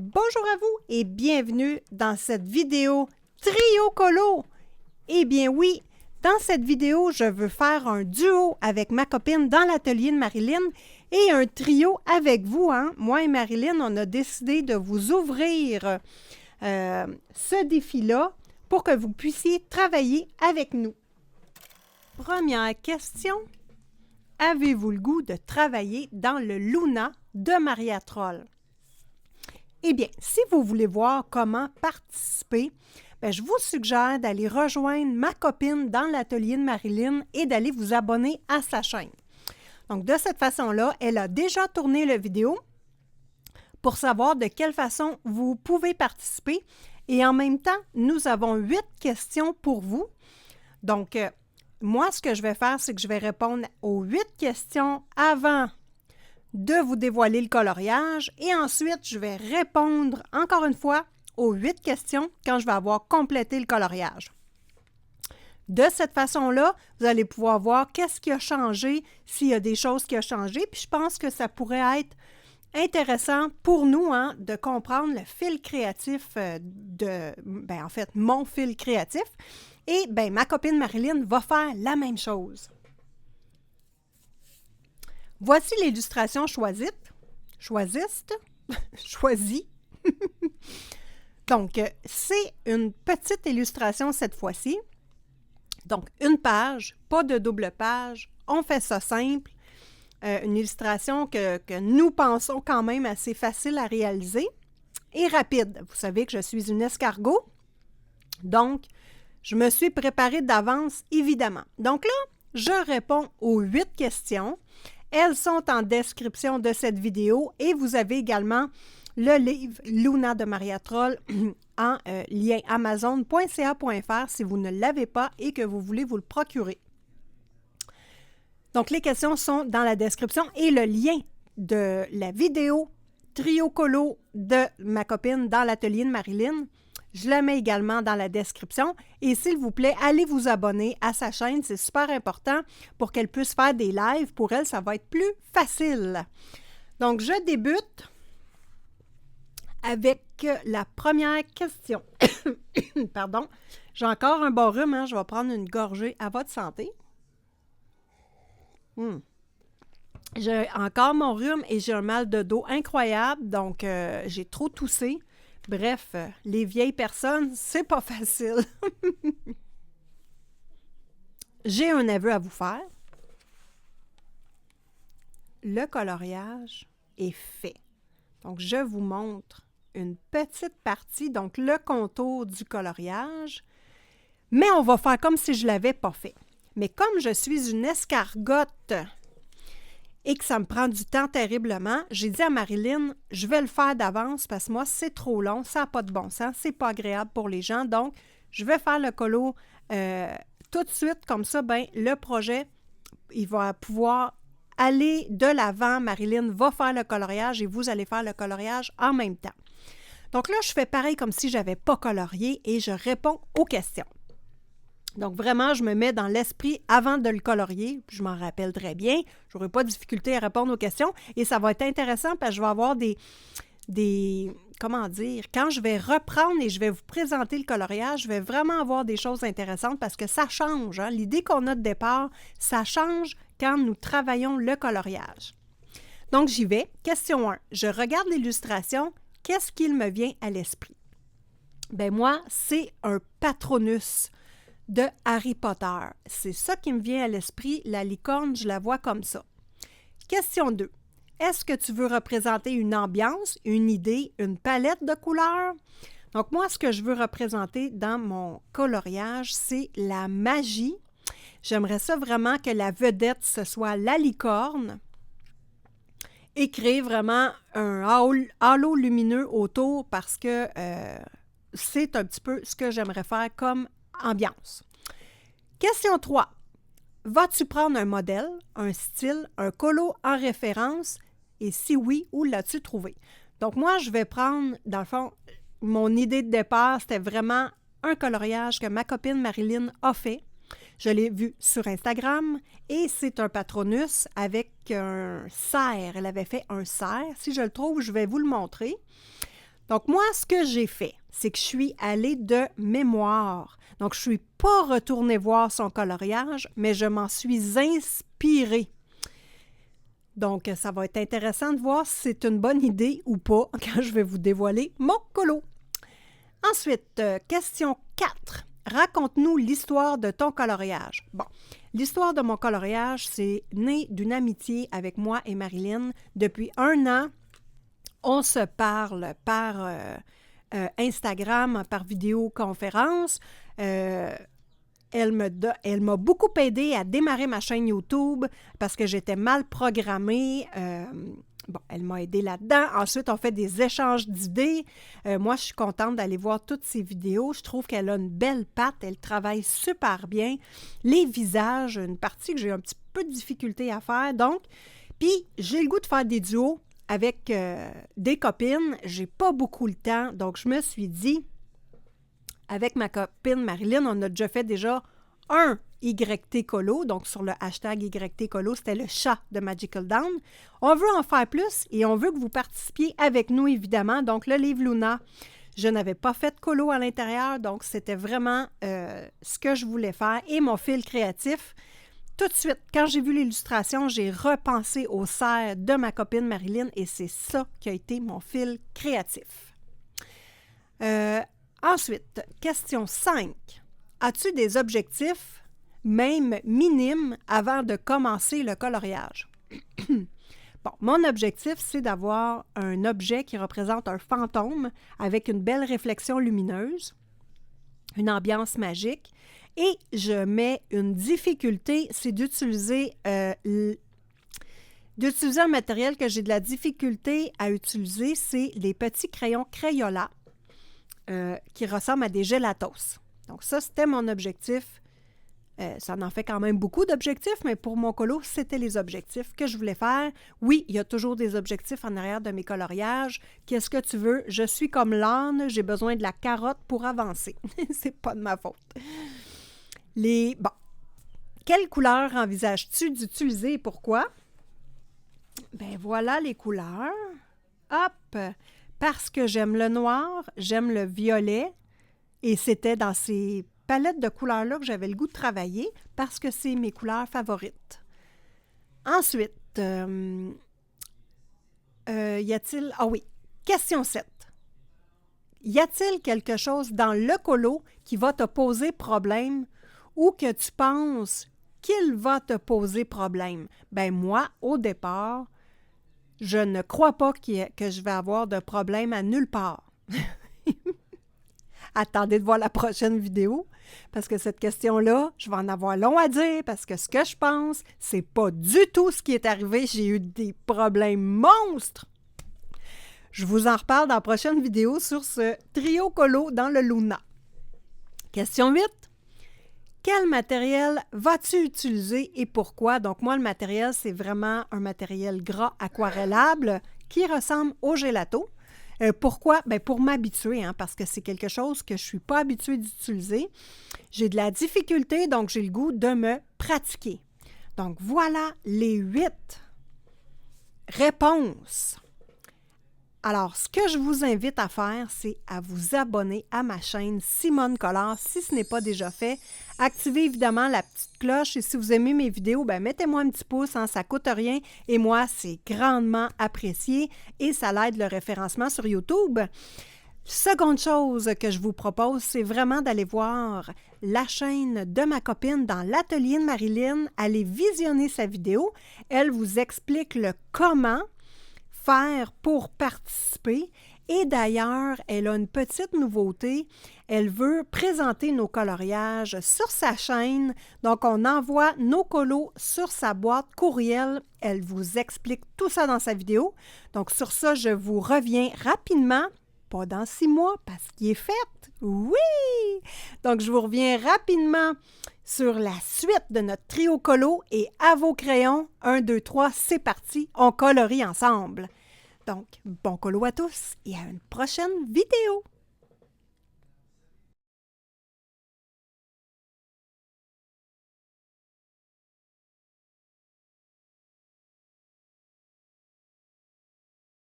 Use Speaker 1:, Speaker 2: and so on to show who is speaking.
Speaker 1: Bonjour à vous et bienvenue dans cette vidéo Trio Colo. Eh bien oui, dans cette vidéo, je veux faire un duo avec ma copine dans l'atelier de Marilyn et un trio avec vous. Moi et Marilyn, on a décidé de vous ouvrir ce défi-là pour que vous puissiez travailler avec nous. Première question. Avez-vous le goût de travailler dans le Luna de Maria Troll? Eh bien, si vous voulez voir comment participer, je vous suggère d'aller rejoindre ma copine dans l'atelier de Marilyn et d'aller vous abonner à sa chaîne. Donc, de cette façon-là, elle a déjà tourné la vidéo pour savoir de quelle façon vous pouvez participer. Et en même temps, nous avons 8 questions pour vous. Donc, moi, ce que je vais faire, c'est que je vais répondre aux 8 questions avant de vous dévoiler le coloriage et ensuite, je vais répondre encore une fois aux 8 questions quand je vais avoir complété le coloriage. De cette façon-là, vous allez pouvoir voir qu'est-ce qui a changé, s'il y a des choses qui ont changé, puis je pense que ça pourrait être intéressant pour nous de comprendre le fil créatif en fait, mon fil créatif. Et ma copine Marilyn va faire la même chose. Voici l'illustration choisie. Donc, c'est une petite illustration cette fois-ci. Donc, une page, pas de double page. On fait ça simple. Une illustration que nous pensons quand même assez facile à réaliser et rapide. Vous savez que je suis une escargot. Donc, je me suis préparée d'avance, évidemment. Donc là, je réponds aux 8 questions. Elles sont en description de cette vidéo et vous avez également le livre Luna de Maria Troll en lien amazon.ca.fr si vous ne l'avez pas et que vous voulez vous le procurer. Donc, les questions sont dans la description et le lien de la vidéo Trio Colo de ma copine dans l'atelier de Marilyn, je la mets également dans la description. Et s'il vous plaît, allez vous abonner à sa chaîne. C'est super important pour qu'elle puisse faire des lives. Pour elle, ça va être plus facile. Donc, je débute avec la première question. Pardon. J'ai encore un bon rhume. Je vais prendre une gorgée à votre santé. J'ai encore mon rhume et j'ai un mal de dos incroyable. Donc, j'ai trop toussé. Bref, les vieilles personnes, c'est pas facile. J'ai un aveu à vous faire. Le coloriage est fait. Donc, je vous montre une petite partie, donc le contour du coloriage. Mais on va faire comme si je ne l'avais pas fait. Mais comme je suis une escargotte et que ça me prend du temps terriblement, j'ai dit à Marilyn, je vais le faire d'avance parce que moi, c'est trop long, ça n'a pas de bon sens, c'est pas agréable pour les gens. Donc, je vais faire le colo tout de suite, comme ça, le projet, il va pouvoir aller de l'avant. Marilyn va faire le coloriage et vous allez faire le coloriage en même temps. Donc là, je fais pareil comme si je n'avais pas colorié et je réponds aux questions. Donc, vraiment, je me mets dans l'esprit avant de le colorier. Je m'en rappelle très bien. Je n'aurai pas de difficulté à répondre aux questions. Et ça va être intéressant parce que je vais avoir comment dire, quand je vais reprendre et je vais vous présenter le coloriage, je vais vraiment avoir des choses intéressantes parce que ça change. L'idée qu'on a de départ, ça change quand nous travaillons le coloriage. Donc, j'y vais. Question 1. Je regarde l'illustration. Qu'est-ce qu'il me vient à l'esprit? Moi, c'est un Patronus de Harry Potter. C'est ça qui me vient à l'esprit. La licorne, je la vois comme ça. Question 2. Est-ce que tu veux représenter une ambiance, une idée, une palette de couleurs? Donc, moi, ce que je veux représenter dans mon coloriage, c'est la magie. J'aimerais ça vraiment que la vedette, ce soit la licorne et créer vraiment un halo lumineux autour parce que c'est un petit peu ce que j'aimerais faire comme ambiance. Question 3. Vas-tu prendre un modèle, un style, un colo en référence? Et si oui, où l'as-tu trouvé? Donc moi, je vais prendre, dans le fond, mon idée de départ, c'était vraiment un coloriage que ma copine Marilyn a fait. Je l'ai vu sur Instagram et c'est un Patronus avec un cerf. Elle avait fait un cerf. Si je le trouve, je vais vous le montrer. Donc, moi, ce que j'ai fait, c'est que je suis allée de mémoire. Donc, je ne suis pas retournée voir son coloriage, mais je m'en suis inspirée. Donc, ça va être intéressant de voir si c'est une bonne idée ou pas quand je vais vous dévoiler mon colo. Ensuite, question 4. Raconte-nous l'histoire de ton coloriage. Bon, l'histoire de mon coloriage, c'est né d'une amitié avec moi et Marilyn. Depuis 1 an, on se parle par Instagram, par vidéoconférence. Elle m'a beaucoup aidé à démarrer ma chaîne YouTube parce que j'étais mal programmée. Bon, elle m'a aidé là-dedans. Ensuite, on fait des échanges d'idées. Moi, je suis contente d'aller voir toutes ses vidéos. Je trouve qu'elle a une belle patte. Elle travaille super bien. Les visages, une partie que j'ai un petit peu de difficulté à faire. Donc, puis j'ai le goût de faire des duos avec des copines. J'ai pas beaucoup le temps. Donc, je me suis dit, avec ma copine Marilyn, on a déjà un YT Colo, donc sur le hashtag YT Colo, c'était le chat de Magical Dawn. On veut en faire plus et on veut que vous participiez avec nous, évidemment. Donc, le livre Luna, je n'avais pas fait de colo à l'intérieur, donc c'était vraiment ce que je voulais faire et mon fil créatif. Tout de suite, quand j'ai vu l'illustration, j'ai repensé au cerf de ma copine Marilyn et c'est ça qui a été mon fil créatif. Ensuite, question 5. As-tu des objectifs, même minimes, avant de commencer le coloriage? Bon, mon objectif, c'est d'avoir un objet qui représente un fantôme avec une belle réflexion lumineuse, une ambiance magique, et je mets une difficulté, c'est d'utiliser un matériel que j'ai de la difficulté à utiliser, c'est les petits crayons Crayola qui ressemblent à des gélatos. Donc ça, c'était mon objectif. Ça en fait quand même beaucoup d'objectifs, mais pour mon colo, c'était les objectifs que je voulais faire. Oui, il y a toujours des objectifs en arrière de mes coloriages. Qu'est-ce que tu veux? Je suis comme l'âne, j'ai besoin de la carotte pour avancer. C'est pas de ma faute. Bon. Quelle couleur envisages-tu d'utiliser et pourquoi? Ben voilà les couleurs. Hop! Parce que j'aime le noir, j'aime le violet, et c'était dans ces palettes de couleurs-là que j'avais le goût de travailler parce que c'est mes couleurs favorites. Ensuite, y a-t-il... Ah oui, question 7. Y a-t-il quelque chose dans le colo qui va te poser problème ou que tu penses qu'il va te poser problème? Ben moi, au départ, je ne crois pas que je vais avoir de problème à nulle part. Attendez de voir la prochaine vidéo, parce que cette question-là, je vais en avoir long à dire, parce que ce que je pense, c'est pas du tout ce qui est arrivé. J'ai eu des problèmes monstres. Je vous en reparle dans la prochaine vidéo sur ce trio colo dans le Luna. Question 8. Quel matériel vas-tu utiliser et pourquoi? Donc, moi, le matériel, c'est vraiment un matériel gras aquarellable qui ressemble au gelato. Pourquoi? Bien, pour m'habituer, parce que c'est quelque chose que je ne suis pas habituée d'utiliser. J'ai de la difficulté, donc j'ai le goût de me pratiquer. Donc, voilà les 8 réponses. Alors, ce que je vous invite à faire, c'est à vous abonner à ma chaîne Simone Collard si ce n'est pas déjà fait. Activez évidemment la petite cloche et si vous aimez mes vidéos, bien, mettez-moi un petit pouce, ça ne coûte rien et moi, c'est grandement apprécié et ça l'aide le référencement sur YouTube. Seconde chose que je vous propose, c'est vraiment d'aller voir la chaîne de ma copine dans l'atelier de Marilyn. Allez visionner sa vidéo. Elle vous explique le comment faire pour participer. Et d'ailleurs, elle a une petite nouveauté. Elle veut présenter nos coloriages sur sa chaîne. Donc, on envoie nos colos sur sa boîte courriel. Elle vous explique tout ça dans sa vidéo. Donc, sur ça, je vous reviens rapidement. Pas dans 6 mois, parce qu'il est fait. Oui! Donc, je vous reviens rapidement sur la suite de notre trio colo et à vos crayons. 1, 2, 3, c'est parti. On colorie ensemble. Donc, bon colo à tous et à une prochaine vidéo!